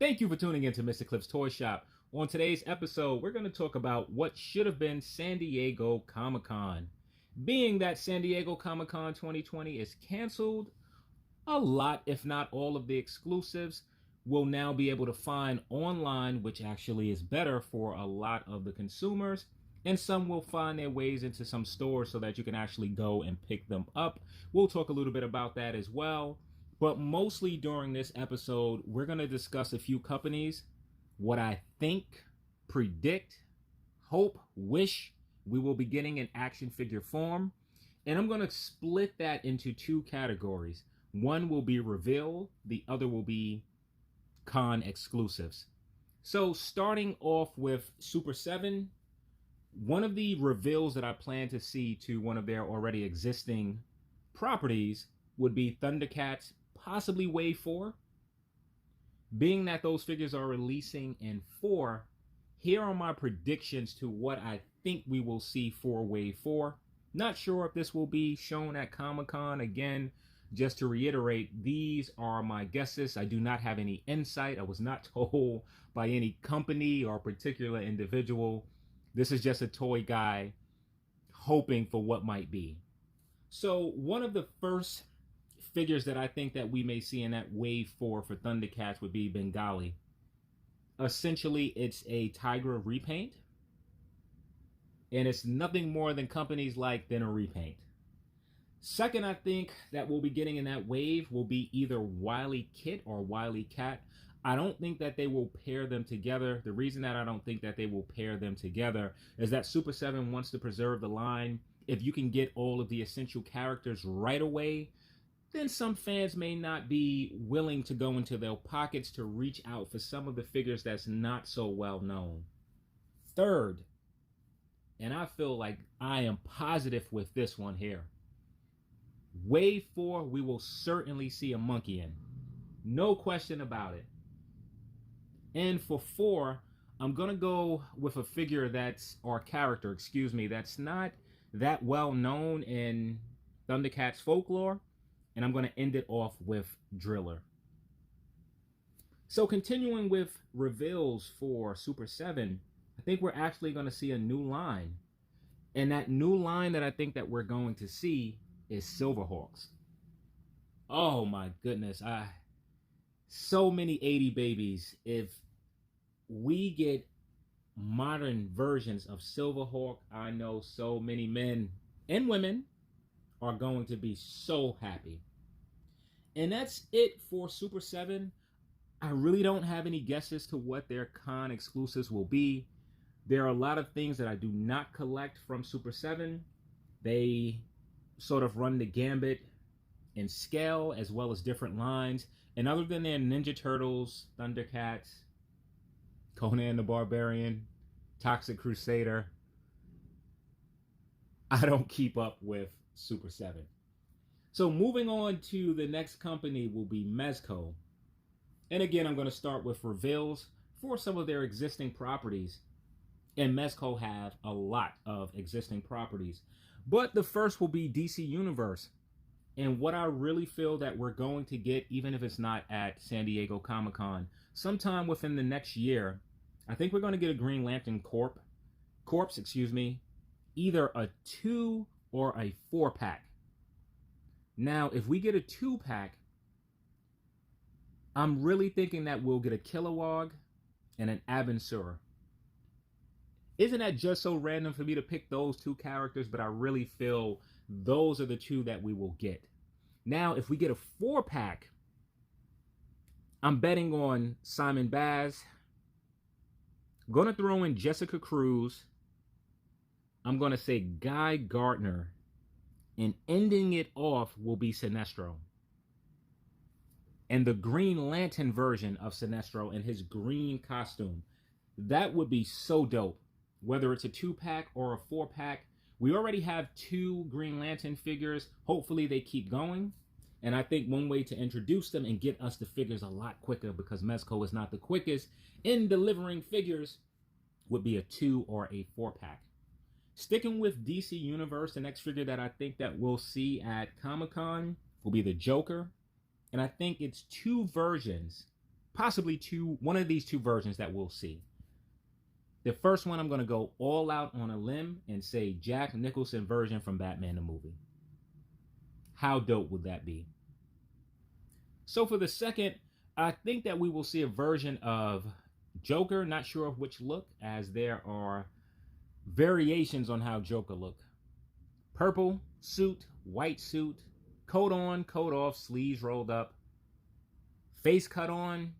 Thank you for tuning in to Mr. Cliff's Toy Shop. On today's episode, we're going to talk about what should have been San Diego Comic-Con. Being that San Diego Comic-Con 2020 is canceled, a lot, if not all of the exclusives, will now be able to find online, which actually is better for a lot of the consumers. And some will find their ways into some stores so that you can actually go and pick them up. We'll talk a little bit about that as well. But mostly during this episode, we're going to discuss a few companies, what I think, predict, hope, wish we will be getting in action figure form. And I'm going to split that into two categories. One will be reveal, the other will be con exclusives. So starting off with Super 7, one of the reveals that I plan to see to one of their already existing properties would be Thundercats, possibly Wave 4. Being that those figures are releasing in 4, here are my predictions to what I think we will see for Wave 4. Not sure if this will be shown at Comic-Con. Again, just to reiterate, these are my guesses. I do not have any insight. I was not told by any company or particular individual. This is just a toy guy hoping for what might be. So one of the first figures that I think that we may see in that Wave 4 for Thundercats would be Bengali. Essentially, it's a Tiger repaint. And it's nothing more than companies like than a repaint. Second, I think that we'll be getting in that wave will be either Wily Kit or Wily Cat. I don't think that they will pair them together. The reason that I don't think that they will pair them together is that Super 7 wants to preserve the line. If you can get all of the essential characters right away, then some fans may not be willing to go into their pockets to reach out for some of the figures that's not so well known. Third, and I feel like I am positive with this one here, Wave 4, we will certainly see a monkey in. No question about it. And for 4, I'm going to go with a figure that's not that well known in Thundercats folklore. And I'm going to end it off with Driller. So continuing with reveals for Super 7, I think we're actually going to see a new line. And that new line that I think that we're going to see is Silverhawks. Oh my goodness. So many 80 babies. If we get modern versions of Silverhawk, I know so many men and women are going to be so happy. And that's it for Super 7. I really don't have any guesses to what their con exclusives will be. There are a lot of things that I do not collect from Super 7. They sort of run the gambit in scale as well as different lines. And other than their Ninja Turtles, Thundercats, Conan the Barbarian, Toxic Crusader, I don't keep up with Super 7. So moving on to the next company will be Mezco. And again, I'm going to start with reveals for some of their existing properties. And Mezco have a lot of existing properties. But the first will be DC Universe. And what I really feel that we're going to get, even if it's not at San Diego Comic-Con, sometime within the next year, I think we're going to get a Green Lantern Corpse, either a 2 or a 4-pack. Now, if we get a 2-pack, I'm really thinking that we'll get a Kilowog and an Abensur. Isn't that just so random for me to pick those two characters? But I really feel those are the two that we will get. Now, if we get a 4-pack, I'm betting on Simon Baz. I'm going to throw in Jessica Cruz. I'm going to say Guy Gardner. And ending it off will be Sinestro. And the Green Lantern version of Sinestro in his green costume. That would be so dope. Whether it's a 2-pack or a 4-pack. We already have 2 Green Lantern figures. Hopefully they keep going. And I think one way to introduce them and get us the figures a lot quicker, because Mezco is not the quickest in delivering figures, would be a 2 or a 4-pack. Sticking with DC Universe, the next figure that I think that we'll see at Comic-Con will be the Joker. And I think it's 2 versions possibly one of these two versions that we'll see. The first one, I'm going to go all out on a limb and say Jack Nicholson version from Batman the movie. How dope would that be? So for the second, I think that we will see a version of Joker, not sure of which look, as there are variations on how Joker look. Purple suit, white suit, coat on, coat off, sleeves rolled up, face cut on,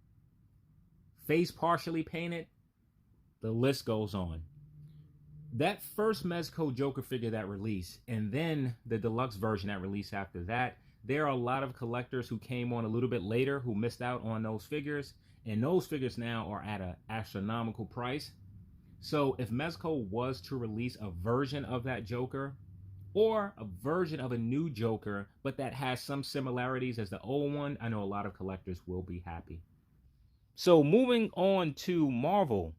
face partially painted. The list goes on. That first Mezco Joker figure that released, and then the deluxe version that released after that, there are a lot of collectors who came on a little bit later who missed out on those figures, and those figures now are at an astronomical price. So if Mezco was to release a version of that Joker, or a version of a new Joker, but that has some similarities as the old one, I know a lot of collectors will be happy. So moving on to Marvel,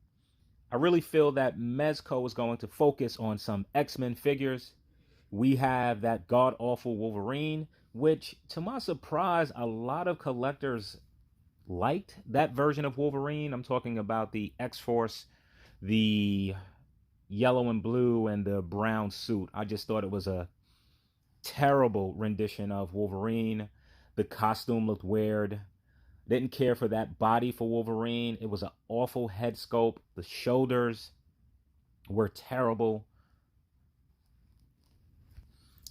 I really feel that Mezco is going to focus on some X-Men figures. We have that god-awful Wolverine, which, to my surprise, a lot of collectors liked that version of Wolverine. I'm talking about the X-Force, the yellow and blue, and the brown suit. I just thought it was a terrible rendition of Wolverine. The costume looked weird. Didn't care for that body for Wolverine. It was an awful head sculpt. The shoulders were terrible.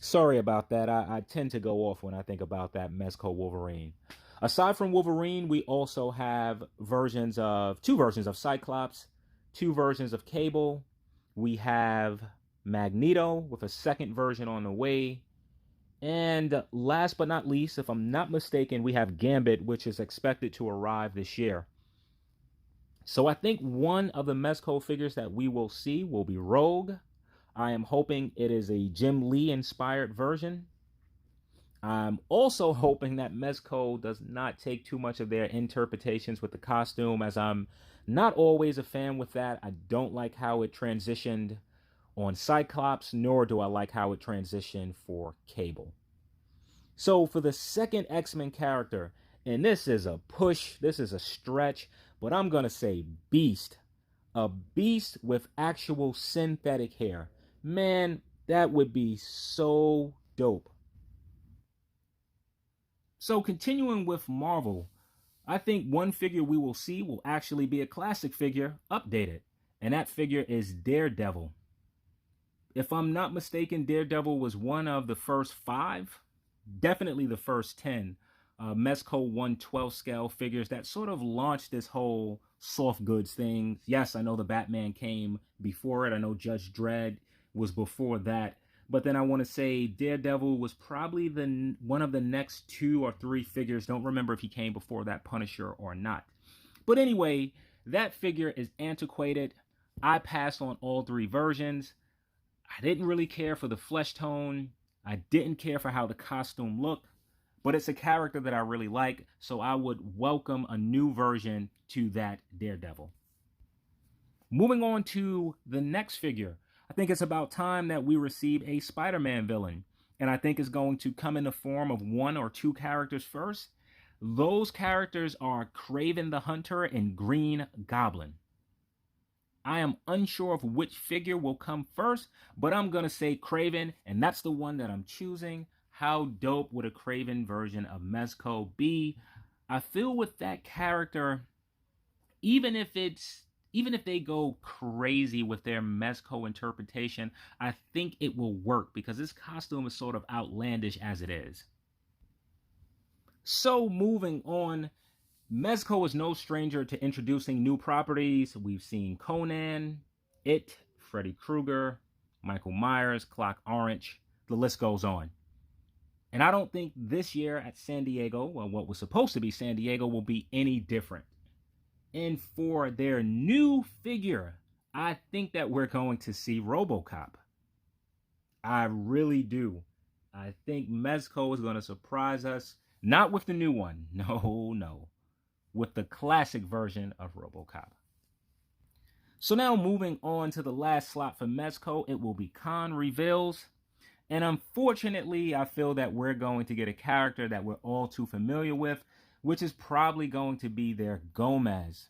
Sorry about that. I tend to go off when I think about that Mezco Wolverine. Aside from Wolverine, we also have two versions of Cyclops, two versions of Cable. We have Magneto with a second version on the way. And last but not least, if I'm not mistaken, we have Gambit, which is expected to arrive this year. So I think one of the Mezco figures that we will see will be Rogue. I am hoping it is a Jim Lee inspired version. I'm also hoping that Mezco does not take too much of their interpretations with the costume, as I'm not always a fan with that. I don't like how it transitioned on Cyclops, nor do I like how it transitioned for Cable. So for the second X-Men character, and this is a push, this is a stretch, but I'm going to say Beast. A Beast with actual synthetic hair. Man, that would be so dope. So continuing with Marvel, I think one figure we will see will actually be a classic figure updated, and that figure is Daredevil. If I'm not mistaken, Daredevil was one of the first 5, definitely the first 10 Mezco 112 scale figures that sort of launched this whole soft goods thing. Yes, I know the Batman came before it. I know Judge Dredd was before that. But then I want to say Daredevil was probably one of the next 2 or 3 figures. Don't remember if he came before that Punisher or not. But anyway, that figure is antiquated. I passed on all 3 versions. I didn't really care for the flesh tone. I didn't care for how the costume looked. But it's a character that I really like, so I would welcome a new version to that Daredevil. Moving on to the next figure. I think it's about time that we receive a Spider-Man villain. And I think it's going to come in the form of 1 or 2 characters first. Those characters are Kraven the Hunter and Green Goblin. I am unsure of which figure will come first, but I'm going to say Kraven, and that's the one that I'm choosing. How dope would a Kraven version of Mezco be? I feel with that character, even if they go crazy with their Mezco interpretation, I think it will work because this costume is sort of outlandish as it is. So moving on, Mezco is no stranger to introducing new properties. We've seen Conan, It, Freddy Krueger, Michael Myers, Clock Orange. The list goes on. And I don't think this year at San Diego, well, what was supposed to be San Diego, will be any different. And for their new figure, I think that we're going to see RoboCop. I really do. I think Mezco is going to surprise us. Not with the new one. No. With the classic version of RoboCop. So now moving on to the last slot for Mezco, it will be Con Reveals. And unfortunately, I feel that we're going to get a character that we're all too familiar with. which is probably going to be their Gomez.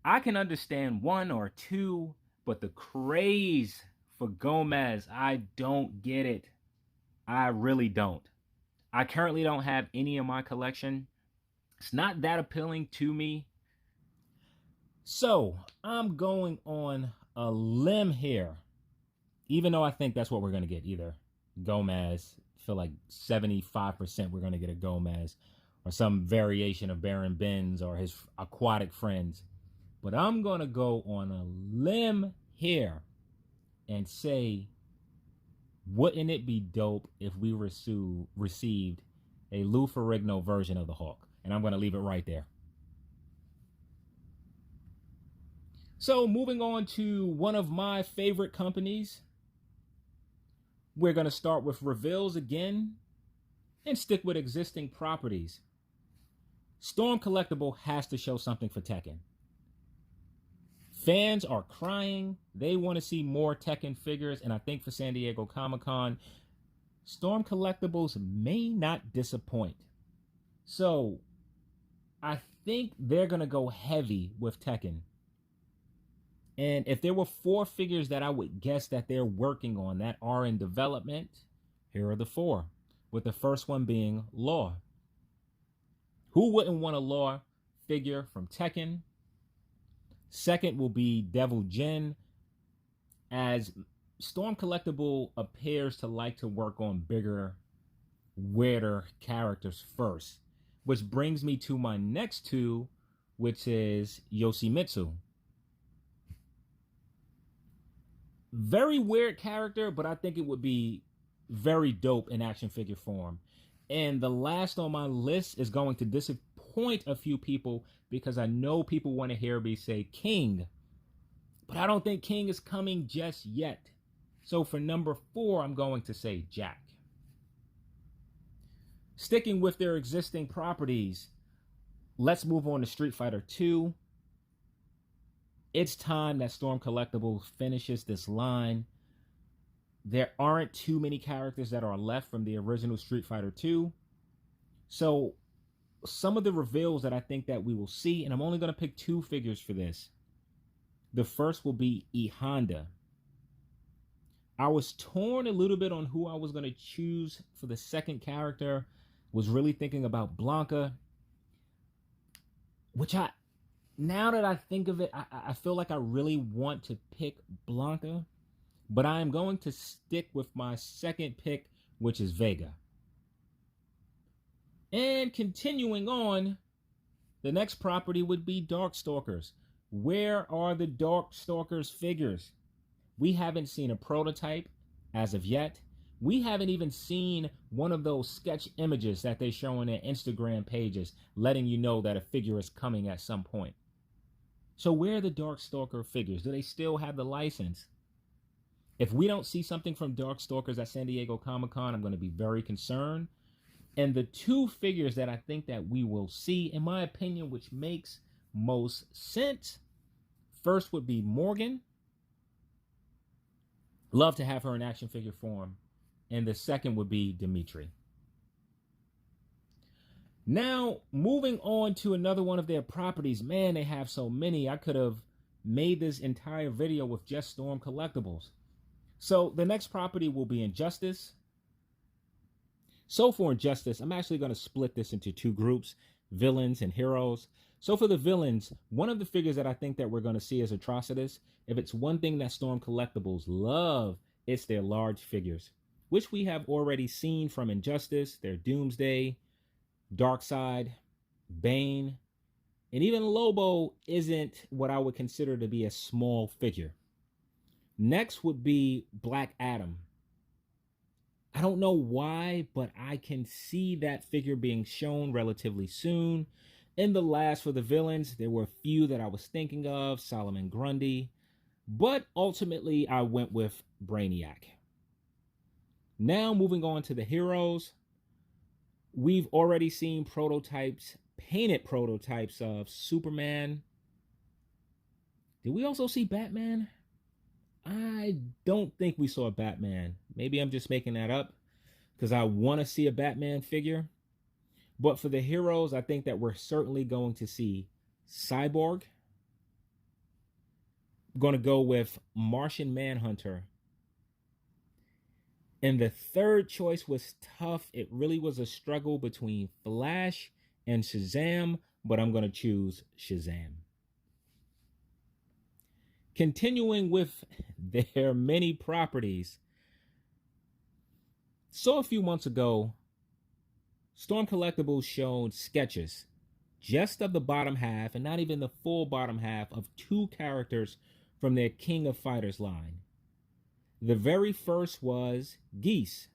I can understand one or two, but the craze for Gomez, I don't get it. I really don't. I currently don't have any in my collection. It's not that appealing to me. So I'm going on a limb here, even though I think that's what we're going to get, either Gomez. I feel like 75% we're going to get a Gomez, or some variation of Baron Benz or his aquatic friends. But I'm going to go on a limb here and say, wouldn't it be dope if we received a Lou Ferrigno version of the Hulk? And I'm going to leave it right there. So moving on to one of my favorite companies, we're going to start with reveals again and stick with existing properties. Storm Collectible has to show something for Tekken. Fans are crying. They want to see more Tekken figures, and I think for San Diego Comic-Con, Storm Collectibles may not disappoint. So I think they're going to go heavy with Tekken. And if there were 4 figures that I would guess that they're working on that are in development, here are the 4, with the first one being Law. Who wouldn't want a Law figure from Tekken? Second will be Devil Jin, as Storm Collectible appears to like to work on bigger, weirder characters first. Which brings me to my next 2, which is Yoshimitsu. Very weird character, but I think it would be very dope in action figure form. And the last on my list is going to disappoint a few people, because I know people want to hear me say King, but I don't think King is coming just yet. So for number 4, I'm going to say Jack. Sticking with their existing properties, let's move on to Street Fighter 2. It's time that Storm Collectibles finishes this line. There aren't too many characters that are left from the original Street Fighter 2. So some of the reveals that I think that we will see, and I'm only going to pick 2 figures for this. The first will be E Honda. I was torn a little bit on who I was going to choose for the second character. Was really thinking about Blanca, which now that I think of it, I feel like I really want to pick Blanca, but I am going to stick with my second pick, which is Vega. And continuing on, the next property would be Darkstalkers. Where are the Darkstalkers figures? We haven't seen a prototype as of yet. We haven't even seen one of those sketch images that they show on their Instagram pages, letting you know that a figure is coming at some point. So where are the Darkstalker figures? Do they still have the license? If we don't see something from Darkstalkers at San Diego Comic-Con, I'm going to be very concerned. And the 2 figures that I think that we will see, in my opinion, which makes most sense, first would be Morgan. Love to have her in action figure form. And the second would be Dimitri. Now, moving on to another one of their properties. Man, they have so many. I could have made this entire video with just Storm Collectibles. So the next property will be Injustice. So for Injustice, I'm actually going to split this into 2 groups, villains and heroes. So for the villains, one of the figures that I think that we're going to see is Atrocitus. If it's one thing that Storm Collectibles love, it's their large figures, which we have already seen from Injustice, their Doomsday, Darkseid, Bane, and even Lobo isn't what I would consider to be a small figure. Next would be Black Adam. I don't know why, but I can see that figure being shown relatively soon. And the last for the villains, there were a few that I was thinking of, Solomon Grundy, but ultimately I went with Brainiac. Now moving on to the heroes, we've already seen prototypes, painted prototypes of Superman. Did we also see Batman? I don't think we saw Batman. Maybe I'm just making that up because I want to see a Batman figure. But for the heroes, I think that we're certainly going to see Cyborg. I'm going to go with Martian Manhunter. And the third choice was tough. It really was a struggle between Flash and Shazam, but I'm going to choose Shazam. Continuing with their many properties. So a few months ago, Storm Collectibles showed sketches just of the bottom half, and not even the full bottom half, of two characters from their King of Fighters line. The very first was Geese.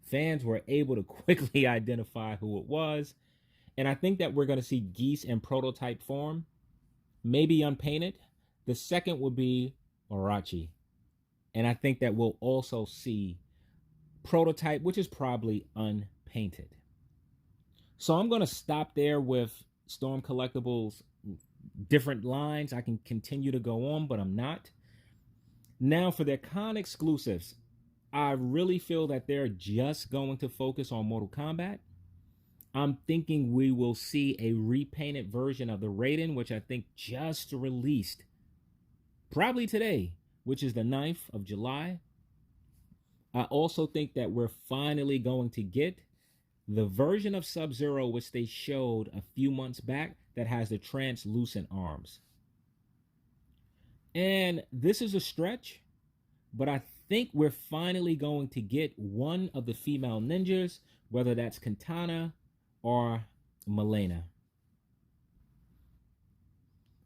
Fans were able to quickly identify who it was, and I think that we're going to see Geese in prototype form, maybe unpainted. The second would be Arachi, and I think that we'll also see prototype, which is probably unpainted. So I'm going to stop there with Storm Collectibles different lines. I can continue to go on, but I'm not. Now for their con exclusives, I really feel that they're just going to focus on Mortal Kombat. I'm thinking we will see a repainted version of the Raiden, which I think just released probably today, which is the 9th of July. I also think that we're finally going to get the version of Sub-Zero which they showed a few months back that has the translucent arms. And this is a stretch, but I think we're finally going to get one of the female ninjas, whether that's Katana or Milena.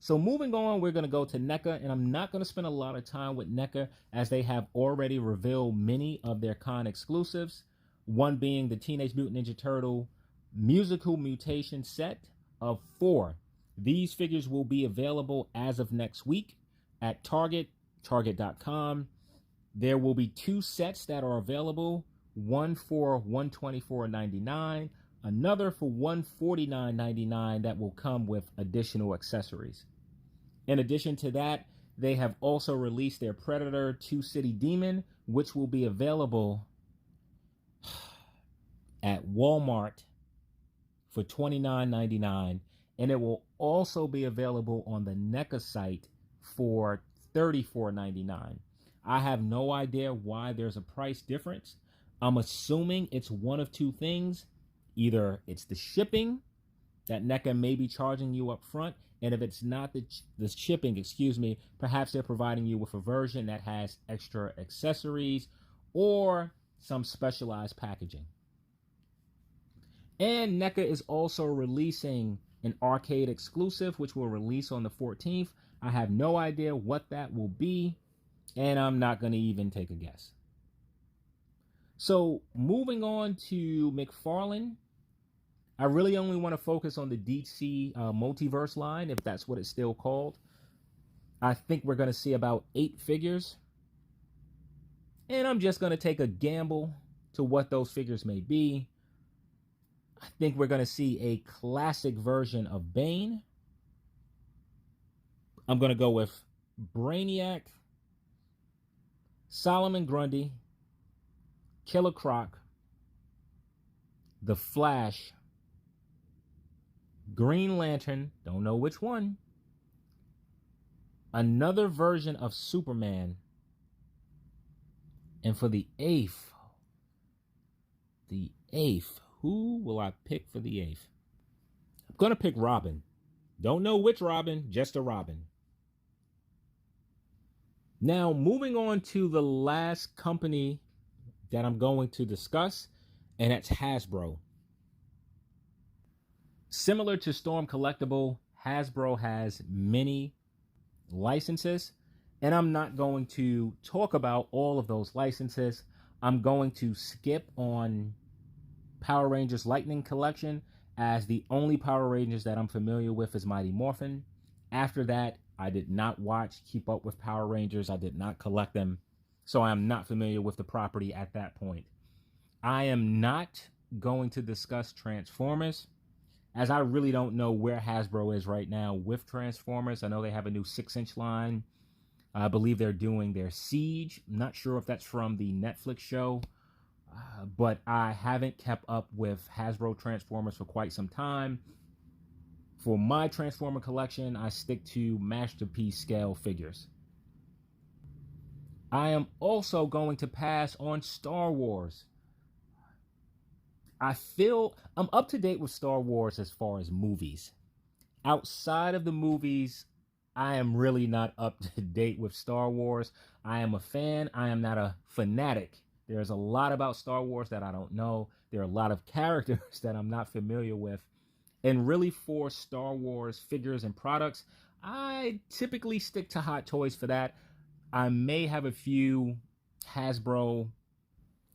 So moving on, we're going to go to NECA, and I'm not going to spend a lot of time with NECA as they have already revealed many of their con exclusives, one being the Teenage Mutant Ninja Turtle musical mutation set of 4. These figures will be available as of next week at Target, target.com. There will be 2 sets that are available, one for $124.99, another for $149.99 that will come with additional accessories. In addition to that, they have also released their Predator 2 City Demon, which will be available at Walmart for $29.99, and it will also be available on the NECA site for $34.99. I have no idea why there's a price difference. I'm assuming it's one of two things. Either it's the shipping that NECA may be charging you up front, and if it's not the shipping, perhaps they're providing you with a version that has extra accessories or some specialized packaging. And NECA is also releasing an arcade exclusive, which will release on the 14th. I have no idea what that will be, and I'm not going to even take a guess. So moving on to McFarlane, I really only want to focus on the DC Multiverse line, if that's what it's still called. I think we're going to see about 8 figures. And I'm just going to take a gamble to what those figures may be. I think we're going to see a classic version of Bane. I'm going to go with Brainiac, Solomon Grundy, Killer Croc, The Flash, Green Lantern, don't know which one, another version of Superman, and for the 8th, who will I pick for the 8th? I'm going to pick Robin. Don't know which Robin, just a Robin. Now, moving on to the last company that I'm going to discuss, and that's Hasbro. Similar to Storm Collectible, Hasbro has many licenses, and I'm not going to talk about all of those licenses. I'm going to skip on Power Rangers Lightning Collection, as the only Power Rangers that I'm familiar with is Mighty Morphin. After that, I did not keep up with Power Rangers. I did not collect them, so I am not familiar with the property at that point. I am not going to discuss Transformers, as I really don't know where Hasbro is right now with Transformers. I know they have a new 6-inch line. I believe they're doing their Siege. I'm not sure if that's from the Netflix show. but I haven't kept up with Hasbro Transformers for quite some time. For my Transformer collection, I stick to masterpiece scale figures. I am also going to pass on Star Wars. I feel I'm up to date with Star Wars as far as movies. Outside of the movies, I am really not up to date with Star Wars. I am a fan. I am not a fanatic. There's a lot about Star Wars that I don't know. There are a lot of characters that I'm not familiar with. And really, for Star Wars figures and products, I typically stick to Hot Toys for that. I may have a few Hasbro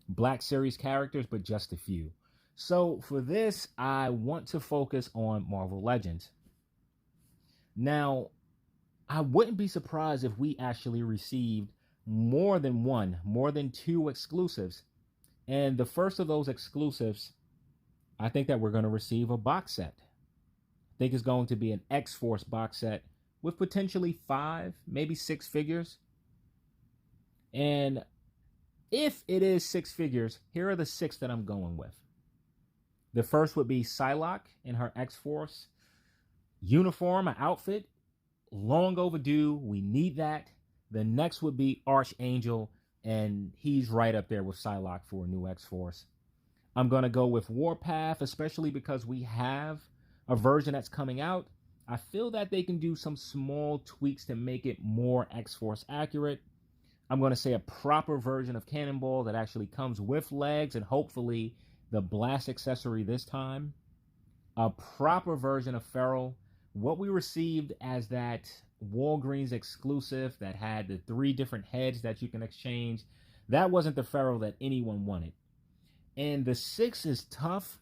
Black Series characters, but just a few. So for this, I want to focus on Marvel Legends. Now, I wouldn't be surprised if we actually received more than two exclusives. And the first of those exclusives, I think that we're going to receive a box set. I think it's going to be an X-Force box set with potentially 5, maybe 6 figures. And if it is 6 figures, here are the 6 that I'm going with. The first would be Psylocke in her X-Force uniform, an outfit. Long overdue. We need that. The next would be Archangel, and he's right up there with Psylocke for a new X-Force. I'm going to go with Warpath, especially because we have a version that's coming out. I feel that they can do some small tweaks to make it more X-Force accurate. I'm going to say a proper version of Cannonball that actually comes with legs and hopefully the blast accessory this time. A proper version of Feral. What we received as that Walgreens exclusive that had the 3 different heads that you can exchange, that wasn't the Feral that anyone wanted. And the 6 is tough.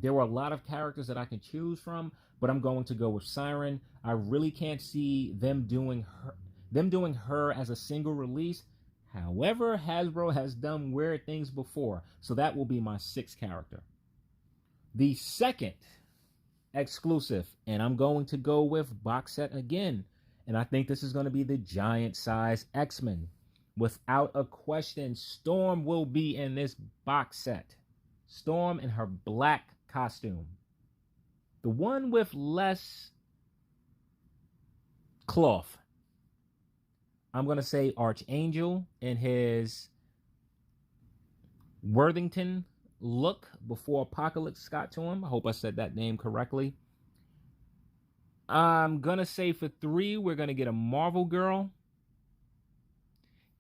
There were a lot of characters that I can choose from, but I'm going to go with Siren. I really can't see them doing her as a single release. However, Hasbro has done weird things before, so that will be my 6th character. The second exclusive, and I'm going to go with box set again, and I think this is going to be the giant size X-Men. Without a question, Storm will be in this box set. Storm in her black costume. The one with less cloth. I'm going to say Archangel in his Worthington look before Apocalypse got to him. I hope I said that name correctly. I'm going to say for 3, we're going to get a Marvel Girl.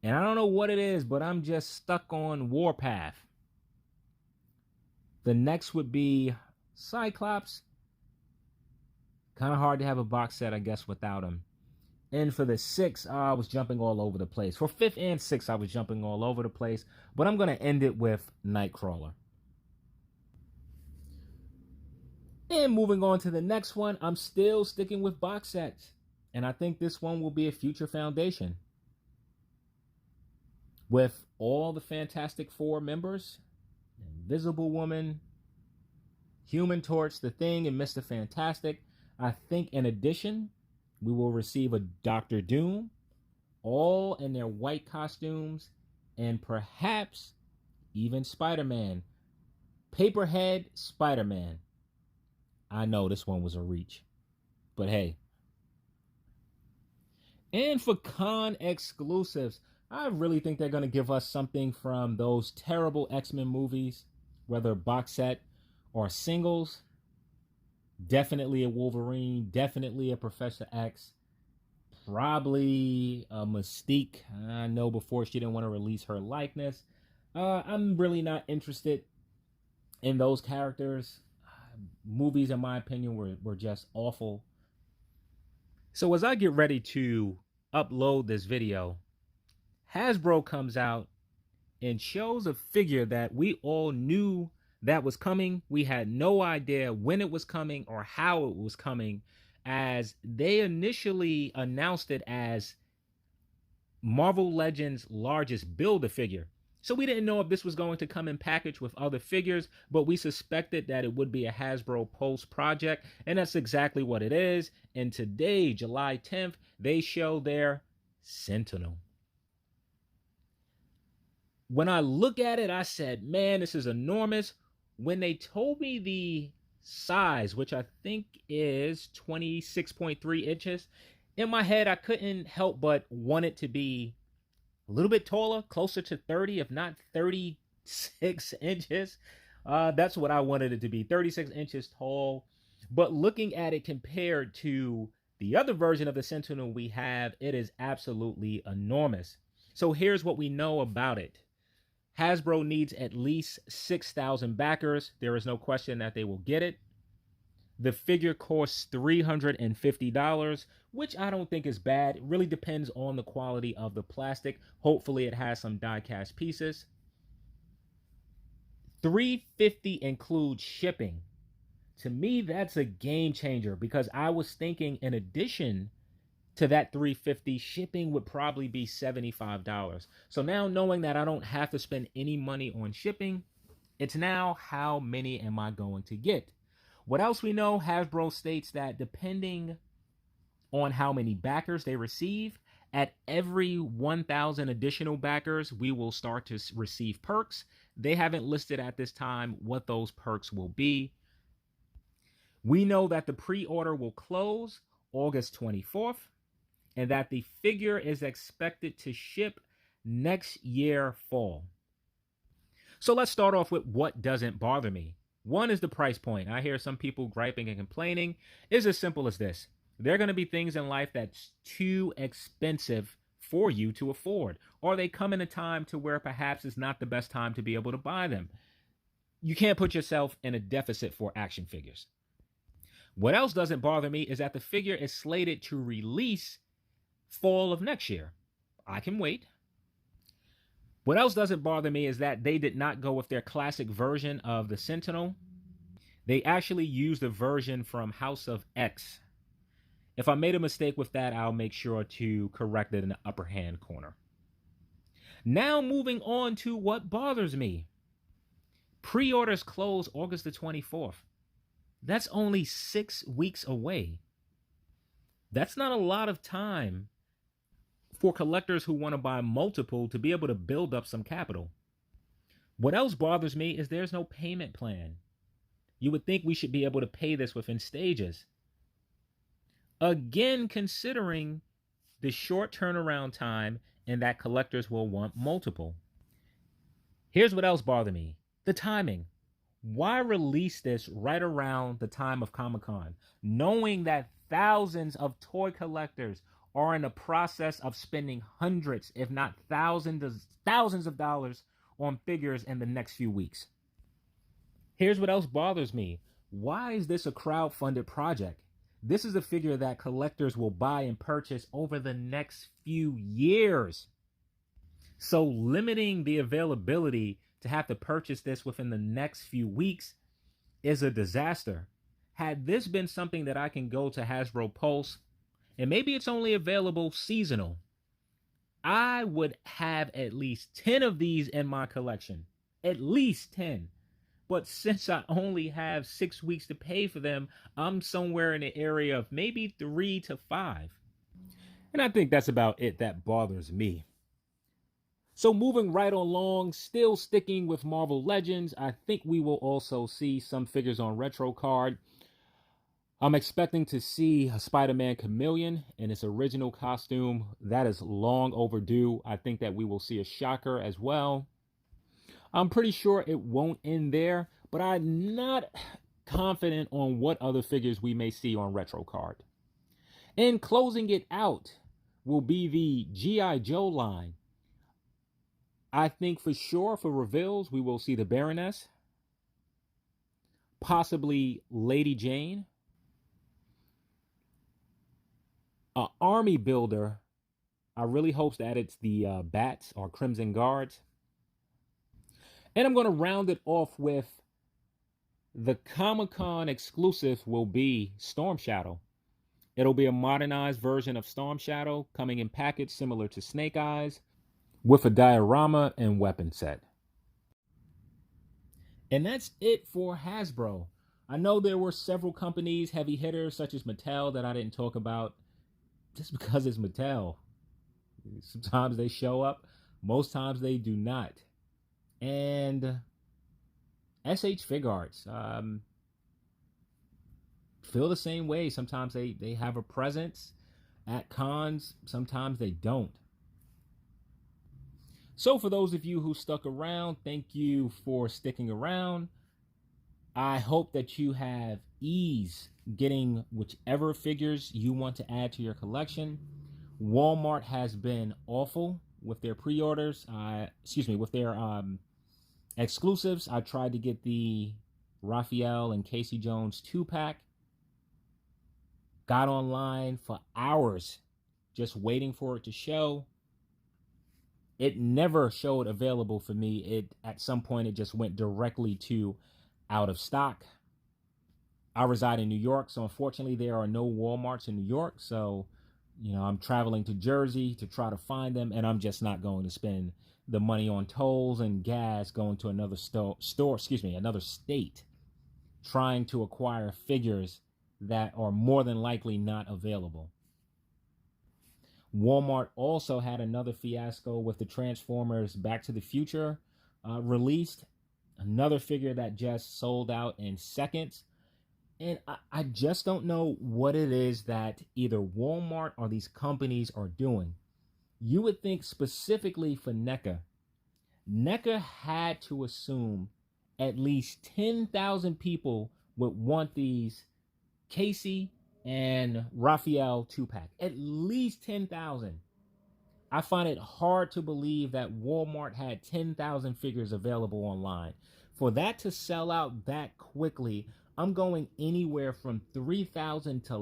And I don't know what it is, but I'm just stuck on Warpath. The next would be Cyclops. Kind of hard to have a box set, I guess, without him. And for the 6, I was jumping all over the place. For 5th and 6th, I was jumping all over the place. But I'm going to end it with Nightcrawler. And moving on to the next one, I'm still sticking with box sets. And I think this one will be a future foundation. With all the Fantastic Four members, Invisible Woman, Human Torch, The Thing, and Mr. Fantastic. I think in addition, we will receive a Dr. Doom, all in their white costumes, and perhaps even Spider-Man. Paperhead Spider-Man. I know this one was a reach, but hey. And for con exclusives, I really think they're going to give us something from those terrible X-Men movies, whether box set or singles. Definitely a Wolverine, definitely a Professor X, probably a Mystique. I know before she didn't want to release her likeness. I'm really not interested in those characters. Movies, in my opinion, were just awful. So as I get ready to upload this video, Hasbro comes out and shows a figure that we all knew that was coming. We had no idea when it was coming or how it was coming, as they initially announced it as Marvel Legends' largest Build-A-Figure. So we didn't know if this was going to come in package with other figures, but we suspected that it would be a Hasbro Pulse project, and that's exactly what it is. And today, July 10th, they show their Sentinel. When I look at it, I said, man, this is enormous. When they told me the size, which I think is 26.3 inches, in my head, I couldn't help but want it to be a little bit taller, closer to 30, if not 36 inches. That's what I wanted it to be, 36 inches tall. But looking at it compared to the other version of the Sentinel we have, it is absolutely enormous. So here's what we know about it. Hasbro needs at least 6,000 backers. There is no question that they will get it. The figure costs $350, which I don't think is bad. It really depends on the quality of the plastic. Hopefully it has some die-cast pieces. $350 includes shipping. To me, that's a game changer because I was thinking in addition to that $350, shipping would probably be $75. So now knowing that I don't have to spend any money on shipping, it's now how many am I going to get? What else we know, Hasbro states that depending on how many backers they receive, at every 1,000 additional backers, we will start to receive perks. They haven't listed at this time what those perks will be. We know that the pre-order will close August 24th and that the figure is expected to ship next year fall. So let's start off with what doesn't bother me. One is the price point. I hear some people griping and complaining. It's as simple as this. There are going to be things in life that's too expensive for you to afford, or they come in a time to where perhaps it's not the best time to be able to buy them. You can't put yourself in a deficit for action figures. What else doesn't bother me is that the figure is slated to release fall of next year. I can wait. What else doesn't bother me is that they did not go with their classic version of the Sentinel. They actually used the version from House of X. If I made a mistake with that, I'll make sure to correct it in the upper hand corner. Now moving on to what bothers me. Pre-orders close August the 24th. That's only 6 weeks away. That's not a lot of time for collectors who want to buy multiple to be able to build up some capital. What else bothers me is there's no payment plan. You would think we should be able to pay this within stages. Again, considering the short turnaround time and that collectors will want multiple. Here's what else bothered me. The timing. Why release this right around the time of Comic-Con, knowing that thousands of toy collectors are in the process of spending hundreds, if not thousands of dollars on figures in the next few weeks? Here's what else bothers me. Why is this a crowd-funded project? This is a figure that collectors will buy and purchase over the next few years. So limiting the availability to have to purchase this within the next few weeks is a disaster. Had this been something that I can go to Hasbro Pulse, and maybe it's only available seasonal, I would have at least 10 of these in my collection. At least 10. But since I only have 6 weeks to pay for them, I'm somewhere in the area of maybe 3 to 5. And I think that's about it that bothers me. So moving right along, still sticking with Marvel Legends, I think we will also see some figures on Retro Card. I'm expecting to see a Spider-Man Chameleon in its original costume. That is long overdue. I think that we will see a Shocker as well. I'm pretty sure it won't end there, but I'm not confident on what other figures we may see on Retro Card. And closing it out will be the G.I. Joe line. I think for sure for reveals, we will see the Baroness, possibly Lady Jane, an army builder. I really hope that it's the Bats or Crimson Guards. And I'm going to round it off with the Comic-Con exclusive will be Storm Shadow. It'll be a modernized version of Storm Shadow coming in package similar to Snake Eyes with a diorama and weapon set. And that's it for Hasbro. I know there were several companies, heavy hitters such as Mattel, that I didn't talk about just because it's Mattel. Sometimes they show up, most times they do not. And SH Fig Arts feel the same way. Sometimes they have a presence at cons, sometimes they don't. So for those of you who stuck around, thank you for sticking around. I hope that you have ease getting whichever figures you want to add to your collection. Walmart has been awful with their pre-orders, with their exclusives. I tried to get the Raphael and Casey Jones 2-pack. Got online for hours just waiting for it to show. It never showed available for me. At some point, it just went directly to out of stock. I reside in New York, so unfortunately there are no Walmarts in New York. So, I'm traveling to Jersey to try to find them, and I'm just not going to spend the money on tolls and gas going to another another state, trying to acquire figures that are more than likely not available. Walmart also had another fiasco with the Transformers Back to the Future released. Another figure that just sold out in seconds. And I just don't know what it is that either Walmart or these companies are doing. You would think specifically for NECA. NECA had to assume at least 10,000 people would want these Casey and Raphael 2-pack. At least 10,000. I find it hard to believe that Walmart had 10,000 figures available online. For that to sell out that quickly, I'm going anywhere from 3,000 to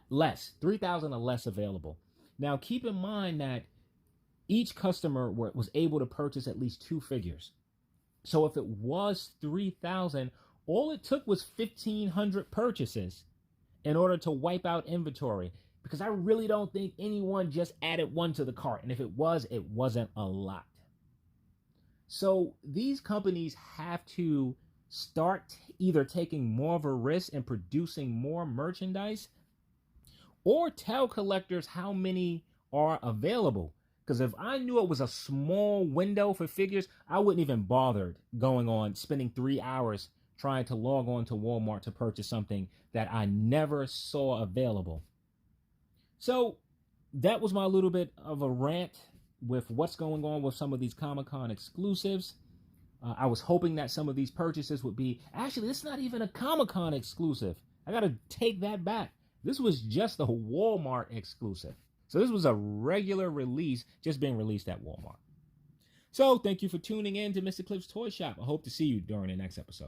less. 3,000 or less available. Now, keep in mind that each customer was able to purchase at least 2 figures. So if it was 3,000, all it took was 1,500 purchases in order to wipe out inventory, because I really don't think anyone just added one to the cart. And if it was, it wasn't a lot. So these companies have to start either taking more of a risk and producing more merchandise, or tell collectors how many are available. Because if I knew it was a small window for figures, I wouldn't even bother spending 3 hours trying to log on to Walmart to purchase something that I never saw available. So that was my little bit of a rant with what's going on with some of these Comic-Con exclusives. I was hoping that some of these purchases would be, actually, it's not even a Comic-Con exclusive. I got to take that back. This was just a Walmart exclusive. So this was a regular release just being released at Walmart. So thank you for tuning in to Mr. Cliff's Toy Shop. I hope to see you during the next episode.